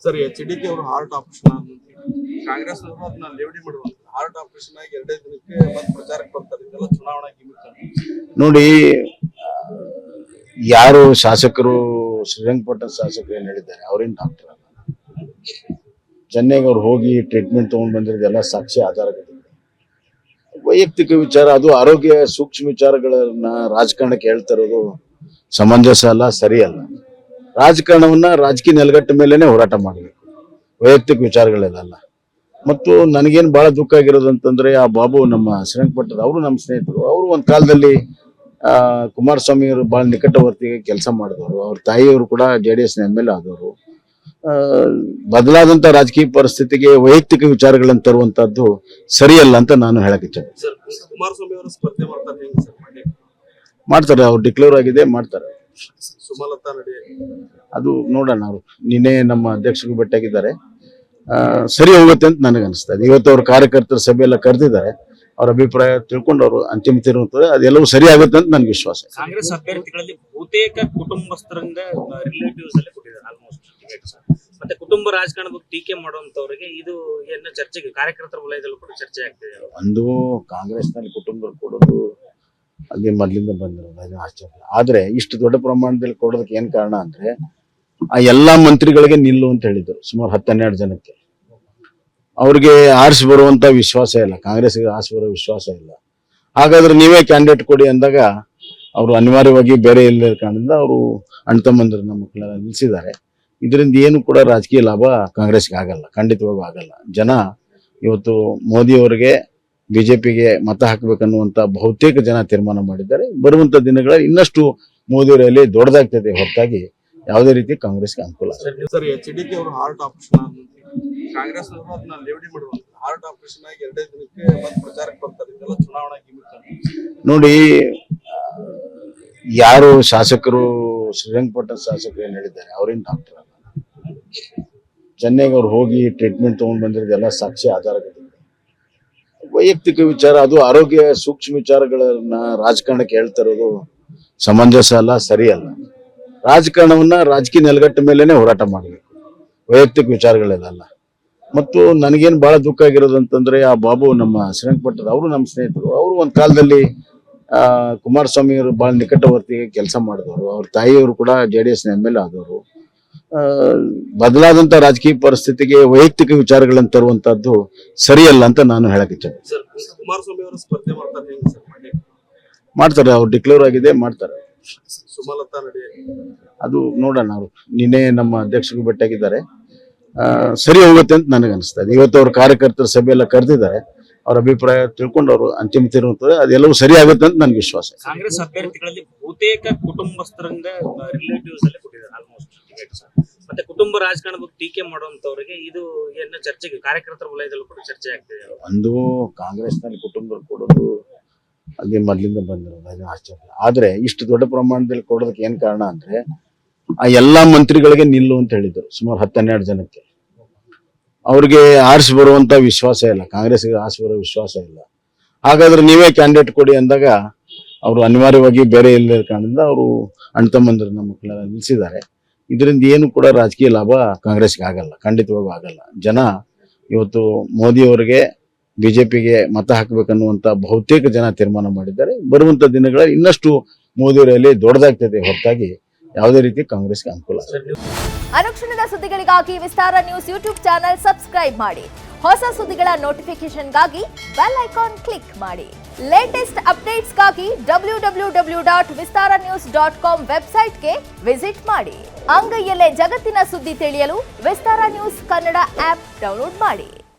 Sir HDK ಅವರು heart operation Congress ಅದನ್ನ ಲೇವಡಿ ಮಾಡುವಂತ ಹಾರ್ಟ್ ಆಪರೇಷನ್ ಆಗಿ 2 ದಿನಕ್ಕೆ ಮತ್ತೆ ಪ್ರಚಾರಕ್ಕೆ ಬರ್ತಾರೆ. ಇದೆಲ್ಲ ಚುನಾವಣಾ ಗಿಮಿಕ್ ನೋಡಿ. ಯಾರು ಶಾಸಕರು ಶ್ರೀರಂಗಪಟ್ಟಣ ಶಾಸಕರು ಏನ್ ಹೇಳಿದ್ದಾರೆ ಅವ್ರೇನ್ ಡಾಕ್ಟರ್ ಅಲ್ಲ. ಚೆನ್ನೈಗೆ ಅವ್ರು ಹೋಗಿ ಟ್ರೀಟ್ಮೆಂಟ್ ತಗೊಂಡ್ ಬಂದಿರೋದೆಲ್ಲ ಸಾಕ್ಷಿ ಆಧಾರಗಳಿದೆ. ವೈಯಕ್ತಿಕ ವಿಚಾರ, ಅದು ಆರೋಗ್ಯ ಸೂಕ್ಷ್ಮ ವಿಚಾರಗಳನ್ನ ರಾಜಕಾರಣಕ್ಕೆ ಹೇಳ್ತಾ ಇರೋದು ಸಮಂಜಸ ಅಲ್ಲ, ಸರಿ ಅಲ್ಲ. ರಾಜಕಾರಣವನ್ನ ರಾಜಕೀಯ ನೆಲಗಟ್ಟ ಮೇಲೆನೆ ಹೋರಾಟ ಮಾಡಬೇಕು, ವೈಯಕ್ತಿಕ ವಿಚಾರಗಳೆಲ್ಲ. ಮತ್ತು ನನಗೇನು ಬಹಳ ದುಃಖ ಆಗಿರೋದು ಅಂತಂದ್ರೆ, ಆ ಬಾಬು ನಮ್ಮ ಶ್ರೀರಂಗಪಟ್ಟಣದ ಅವರು ನಮ್ಮ ಸ್ನೇಹಿತರು. ಅವರು ಒಂದ್ ಕಾಲದಲ್ಲಿ ಕುಮಾರಸ್ವಾಮಿ ಅವರು ಬಹಳ ನಿಕಟವರ್ತಿಗೆ ಕೆಲಸ ಮಾಡಿದವರು. ಅವ್ರ ತಾಯಿಯವರು ಕೂಡ JDS MLA ಆದವರು. ಬದಲಾದಂತ ರಾಜಕೀಯ ಪರಿಸ್ಥಿತಿಗೆ ವೈಯಕ್ತಿಕ ವಿಚಾರಗಳನ್ನು ತರುವಂತದ್ದು ಸರಿಯಲ್ಲ ಅಂತ ನಾನು ಹೇಳಕ್ ಇಚ್ಛೆ. ಕುಮಾರಸ್ವಾಮಿ ಅವರು ಸ್ಪರ್ಧೆ ಮಾಡ್ತಾರೆ, ಅವ್ರು ಡಿಕ್ಲೇರ್ ಆಗಿದೆ, ಮಾಡ್ತಾರೆ. ಸುಮಲತಾ ನಡೆ ಅದು ನೋಡೋಣ. ಅವರು ನಿನ್ನೆ ನಮ್ಮ ಅಧ್ಯಕ್ಷರು ಭೇಟಿಯಾಗಿದ್ದಾರೆ, ಸರಿ ಹೋಗುತ್ತೆ ಅಂತ ನನಗೆ ಅನಿಸ್ತಾ ಇದೆ. ಇವತ್ತು ಅವ್ರ ಕಾರ್ಯಕರ್ತರ ಸಭೆ ಎಲ್ಲ ಕರೆದಿದ್ದಾರೆ, ಅವ್ರ ಅಭಿಪ್ರಾಯ ತಿಳ್ಕೊಂಡು ಅವರು ಅಂತಿಮ ತೀರ್ಮಾನ ಅದೆಲ್ಲವೂ ಸರಿ ಆಗುತ್ತೆ ಅಂತ ನನಗೆ ವಿಶ್ವಾಸ. ಕಾಂಗ್ರೆಸ್ ಅಭ್ಯರ್ಥಿಗಳಲ್ಲಿ ಬಹುತೇಕ ಕುಟುಂಬಸ್ಥರಿಂದ ರಿಲೇಟಿವ್ಸ್ ಅಲ್ಲೇ ಕೊಟ್ಟಿದ್ದಾರೆ ಆಲ್ಮೋಸ್ಟ್. ಮತ್ತೆ ಕುಟುಂಬ ರಾಜಕಾರಣದ ಬಗ್ಗೆ ಟೀಕೆ ಮಾಡುವಂತವರಿಗೆ ಇದು ಏನು ಚರ್ಚೆಗೆ ಕಾರ್ಯಕರ್ತರ ವಲಯದಲ್ಲೂ ಕೂಡ ಚರ್ಚೆ ಆಗ್ತಿದೆ. ಒಂದು ಕಾಂಗ್ರೆಸ್ ನಲ್ಲಿ ಕುಟುಂಬ ಕೊಡೋದು ಅಲ್ಲಿ ಮೊದಲಿಂದ ಬಂದಿರೋದು, ಅದು ಆಶ್ಚರ್ಯ. ಆದ್ರೆ ಇಷ್ಟು ದೊಡ್ಡ ಪ್ರಮಾಣದಲ್ಲಿ ಕೊಡೋದಕ್ಕೆ ಏನ್ ಕಾರಣ ಅಂದ್ರೆ, ಆ ಎಲ್ಲಾ ಮಂತ್ರಿಗಳಿಗೆ ನಿಲ್ಲು ಅಂತ ಹೇಳಿದ್ರು ಸುಮಾರು 10-12 ಜನಕ್ಕೆ. ಅವ್ರಿಗೆ ಆರಿಸಿ ಬರುವಂತ ವಿಶ್ವಾಸ ಇಲ್ಲ, ಕಾಂಗ್ರೆಸ್ಗೆ ಆರಿಸಿ ಬರೋ ವಿಶ್ವಾಸ ಇಲ್ಲ. ಹಾಗಾದ್ರೆ ನೀವೇ ಕ್ಯಾಂಡಿಡೇಟ್ ಕೊಡಿ ಅಂದಾಗ ಅವರು ಅನಿವಾರ್ಯವಾಗಿ ಬೇರೆ ಇಲ್ಲ ಕಾರಣದಿಂದ ಅವರು ಅಣ್ಣ ತಮ್ಮಂದಿರನ್ನ ಮಕ್ಕಳೆಲ್ಲ ನಿಲ್ಲಿಸಿದ್ದಾರೆ. ಇದರಿಂದ ಏನು ಕೂಡ ರಾಜಕೀಯ ಲಾಭ ಕಾಂಗ್ರೆಸ್ಗೆ ಆಗಲ್ಲ, ಖಂಡಿತವಾಗೂ ಆಗಲ್ಲ. ಜನ ಇವತ್ತು ಮೋದಿಯವರಿಗೆ ಬಿಜೆಪಿಗೆ ಮತ ಹಾಕಬೇಕನ್ನುವಂತ ಬಹುತೇಕ ಜನ ತೀರ್ಮಾನ ಮಾಡಿದ್ದಾರೆ. ಬರುವಂತ ದಿನಗಳಲ್ಲಿ ಇನ್ನಷ್ಟು ಮೋದಿಯವರಲ್ಲಿ ದೊಡ್ಡದಾಗ್ತದೆ ಹೊರತಾಗಿ ಯಾವುದೇ ರೀತಿ ಕಾಂಗ್ರೆಸ್ಗೆ ಅನುಕೂಲ. ಸರ್ HDK ಅವರು ಹಾರ್ಟ್ ಆಪರೇಷನ್ ಕಾಂಗ್ರೆಸ್ ಅದನ್ನ ಲೇವಡಿ ಮಾಡುವಂತ ಹಾರ್ಟ್ ಆಪರೇಷನ್ ಆಗಿ 2 ದಿನಕ್ಕೆ ಮತ್ತೆ ಪ್ರಚಾರಕ್ಕೆ ಬರ್ತಾರೆ. ಇದೆಲ್ಲ ಚುನಾವಣಾ ಗಿಮಿಕ್. ನೋಡಿ, ಯಾರು ಶಾಸಕರು ಶ್ರೀರಂಗಪಟ್ಟಣ ಶಾಸಕರು ಏನ್ ಹೇಳಿದ್ದಾರೆ ಅವ್ರೇನ್ ಡಾಕ್ಟರ್ ಅಲ್ಲ. ಚೆನ್ನೈಗೆ ಅವ್ರು ಹೋಗಿ ಟ್ರೀಟ್ಮೆಂಟ್ ತಗೊಂಡ್ ಬಂದಿರೋದೆಲ್ಲ ಸಾಕ್ಷಿ ಆಧಾರಗಳಿದೆ. ವೈಯಕ್ತಿಕ ವಿಚಾರ, ಅದು ಆರೋಗ್ಯ ಸೂಕ್ಷ್ಮ ವಿಚಾರಗಳನ್ನ ರಾಜಕಾರಣಕ್ಕೆ ಹೇಳ್ತಾ ಇರೋದು ಸಮಂಜಸ ಅಲ್ಲ, ಸರಿ ಅಲ್ಲ. ರಾಜಕಾರಣವನ್ನ ರಾಜಕೀಯ ನೆಲಗಟ್ಟ ಮೇಲೆನೆ ಹೋರಾಟ ಮಾಡಬೇಕು, ವೈಯಕ್ತಿಕ ವಿಚಾರಗಳೆಲ್ಲ. ಮತ್ತು ನನಗೇನು ಬಹಳ ದುಃಖ ಆಗಿರೋದು ಅಂತಂದ್ರೆ, ಆ ಬಾಬು ನಮ್ಮ ಶ್ರೀರಂಗಪಟ್ಟಣದ ಅವರು ನಮ್ಮ ಸ್ನೇಹಿತರು. ಅವರು ಒಂದ್ ಕಾಲದಲ್ಲಿ ಕುಮಾರಸ್ವಾಮಿ ಅವರು ಬಹಳ ನಿಕಟವರ್ತಿಗೆ ಕೆಲಸ ಮಾಡಿದವರು. ಅವ್ರ ತಾಯಿಯವರು ಕೂಡ JDS MLA ಆದವರು. ಬದಲಾದಂತ ರಾಜಕೀಯ ಪರಿಸ್ಥಿತಿಗೆ ವೈಯಕ್ತಿಕ ವಿಚಾರಗಳನ್ನು ತರುವಂತದ್ದು ಸರಿಯಲ್ಲ ಅಂತ ನಾನು ಹೇಳಕ್ ಇಚ್ಛೆ. ಕುಮಾರಸ್ವಾಮಿ ಅವರು ಸ್ಪರ್ಧೆ ಮಾಡ್ತಾರೆ, ಅವ್ರು ಡಿಕ್ಲೇರ್ ಆಗಿದೆ, ಮಾಡ್ತಾರೆ. ಸುಮಲತಾ ನಡೆ ಅದು ನೋಡೋಣ. ಅವರು ನಿನ್ನೆ ನಮ್ಮ ಅಧ್ಯಕ್ಷರು ಭೇಟಿಯಾಗಿದ್ದಾರೆ, ಸರಿ ಹೋಗುತ್ತೆ ಅಂತ ನನಗೆ ಅನಿಸ್ತಾ ಇದೆ. ಇವತ್ತು ಅವ್ರ ಕಾರ್ಯಕರ್ತರ ಸಭೆ ಎಲ್ಲ ಕರೆದಿದ್ದಾರೆ, ಅವ್ರ ಅಭಿಪ್ರಾಯ ತಿಳ್ಕೊಂಡು ಅವರು ಅಂತಿಮ ತೀರ್ಮಾನ ಅದೆಲ್ಲವೂ ಸರಿ ಆಗುತ್ತೆ ಅಂತ ನನಗೆ ವಿಶ್ವಾಸ. ಕಾಂಗ್ರೆಸ್ ಅಭ್ಯರ್ಥಿಗಳಲ್ಲಿ ಬಹುತೇಕ ಕುಟುಂಬಸ್ಥರಿಂದ ರಿಲೇಟಿವ್ಸ್ ಅಲ್ಲೇ ಕೊಟ್ಟಿದ್ದಾರೆ ಆಲ್ಮೋಸ್ಟ್. ಮತ್ತೆ ಕುಟುಂಬ ರಾಜಕಾರಣದ ಬಗ್ಗೆ ಟೀಕೆ ಮಾಡುವಂತವರಿಗೆ ಇದು ಏನು ಚರ್ಚೆಗೆ ಕಾರ್ಯಕರ್ತರ ವಲಯದಲ್ಲೂ ಕೂಡ ಚರ್ಚೆ ಆಗ್ತಿದೆ. ಒಂದು ಕಾಂಗ್ರೆಸ್ ನಲ್ಲಿ ಕುಟುಂಬ ಕೊಡೋದು ಅಲ್ಲಿ ಮೊದಲಿಂದ ಬಂದಿರೋದು, ಅದು ಆಶ್ಚರ್ಯ. ಆದ್ರೆ ಇಷ್ಟು ದೊಡ್ಡ ಪ್ರಮಾಣದಲ್ಲಿ ಕೊಡೋದಕ್ಕೆ ಏನ್ ಕಾರಣ ಅಂದ್ರೆ, ಆ ಎಲ್ಲಾ ಮಂತ್ರಿಗಳಿಗೆ ನಿಲ್ಲು ಅಂತ ಹೇಳಿದ್ರು ಸುಮಾರು 10-12 ಜನಕ್ಕೆ. ಅವ್ರಿಗೆ ಆರಿಸಿ ಬರುವಂತ ವಿಶ್ವಾಸ ಇಲ್ಲ, ಕಾಂಗ್ರೆಸ್ಗೆ ಆರಿಸಿ ಬರೋ ವಿಶ್ವಾಸ ಇಲ್ಲ. ಹಾಗಾದ್ರೆ ನೀವೇ ಕ್ಯಾಂಡಿಡೇಟ್ ಕೊಡಿ ಅಂದಾಗ ಅವರು ಅನಿವಾರ್ಯವಾಗಿ ಬೇರೆ ಇಲ್ಲ ಕಾರಣದಿಂದ ಅವರು ಅಣ್ಣ ತಮ್ಮಂದಿರನ್ನ ಮಕ್ಕಳೆಲ್ಲ ನಿಲ್ಲಿಸಿದ್ದಾರೆ. ಇದರಿಂದ ಏನು ಕೂಡ ರಾಜಕೀಯ ಲಾಭ ಕಾಂಗ್ರೆಸ್ಗೆ ಆಗಲ್ಲ, ಖಂಡಿತವಾಗೂ ಆಗಲ್ಲ. ಜನ ಇವತ್ತು ಮೋದಿಯವರಿಗೆ ಬಿಜೆಪಿಗೆ ಮತ ಹಾಕಬೇಕನ್ನುವಂತ ಬಹುತೇಕ ಜನ ತೀರ್ಮಾನ ಮಾಡಿದ್ದಾರೆ. ಬರುವಂತ ದಿನಗಳಲ್ಲಿ ಇನ್ನಷ್ಟು ಮೋದಿಯವರಲ್ಲಿ ದೊಡ್ಡದಾಗ್ತದೆ ಹೊರತಾಗಿ ಯಾವುದೇ ರೀತಿ ಕಾಂಗ್ರೆಸ್ಗೆ ಅನುಕೂಲ. ಅನುಕ್ಷಣದ ಸುದ್ದಿಗಳಿಗಾಗಿ ವಿಸ್ತಾರ ನ್ಯೂಸ್ ಯೂಟ್ಯೂಬ್ ಚಾನೆಲ್ ಸಬ್ಸ್ಕ್ರೈಬ್ ಮಾಡಿ. ಹೊಸ ಸುದ್ದಿಗಳ ನೋಟಿಫಿಕೇಶನ್ಗಾಗಿ ಬೆಲ್ ಐಕಾನ್ ಕ್ಲಿಕ್ ಮಾಡಿ. ಲೇಟೆಸ್ಟ್ ಅಪ್ಡೇಟ್ಸ್ಗಾಗಿ www.vistaranews.com ವೆಬ್ಸೈಟ್ಗೆ ವಿಸಿಟ್ ಮಾಡಿ. ಅಂಗೈಯಲ್ಲೇ ಜಗತ್ತಿನ ಸುದ್ದಿ ತಿಳಿಯಲು ವಿಸ್ತಾರ ನ್ಯೂಸ್ ಕನ್ನಡ ಆಪ್ ಡೌನ್ಲೋಡ್ ಮಾಡಿ.